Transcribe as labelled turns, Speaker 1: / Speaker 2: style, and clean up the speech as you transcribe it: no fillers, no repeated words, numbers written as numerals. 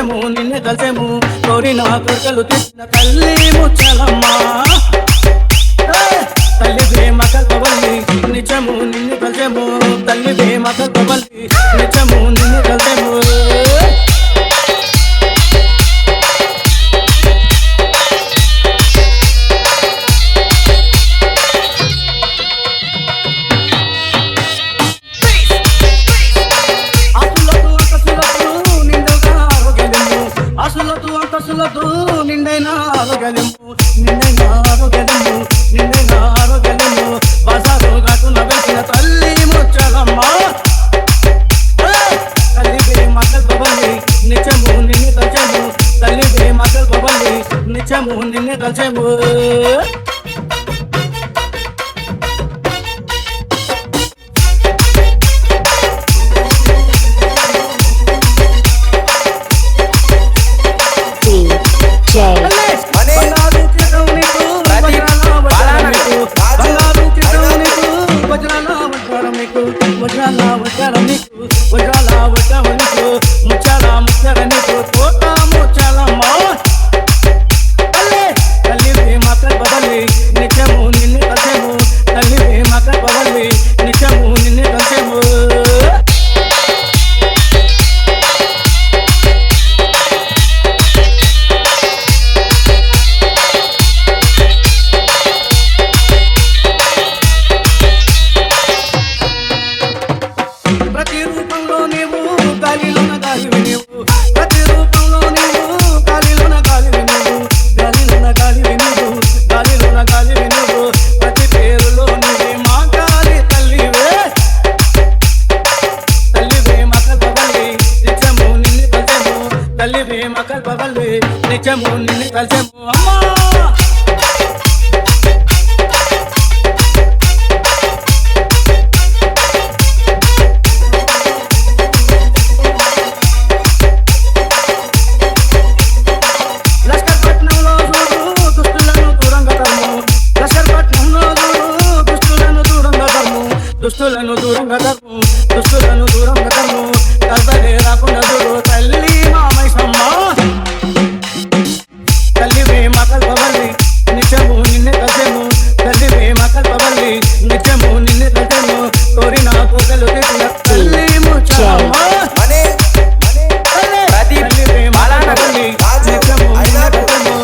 Speaker 1: నిత్యము నిన్ను కలిసేము కోరిన కోరికలు తెచ్చిన తల్లి ముచ్చలమ్మ తల్లి ప్రేమ కల్పవల్లి నిత్యము నిన్ను కలిసేము తల్లి ప్రేమ కల్పవల్లి నిత్యము నిన్ను కలిసేము ఆశలతో నిండైన ఆరోగ్యము నిండైన ఆరోగ్యము నిండైన ఆరోగ్యము బజారు ఘాటున వెలిసిన తల్లి ముచ్చలమ్మ తల్లి ప్రేమ కల్పవల్లి నిత్యము నిన్ను కలిసేము తల్లి ప్రేమ కల్పవల్లి నిత్యము నిన్ను కలిసేము తల్లి ప్రేమ కల్పవల్లి నిత్యము నిన్ను కలిసేము అమ్మా లష్కర్పట్నంలో చూడు దుష్టులను దూరంగా తరుము లష్కర్పట్నంలో చూడు దుష్టులను దూరంగా తరుము దుష్టులను దూరంగా తరుము దుష్టులను దూరంగా తరుము కర్బలే రాకుండా చూడు తల్లి తల్లి ప్రేమ కల్పవల్లి నిత్యము నిన్ను కలిసేము తల్లి ప్రేమ కల్పవల్లి నిత్యము నిన్ను కలిసేము కోరిన కోరికలు తెచ్చిన తల్లి ముచ్చలమ్మ తల్లి ప్రేమ కల్పవల్లి నిత్యము నిన్ను కలిసేము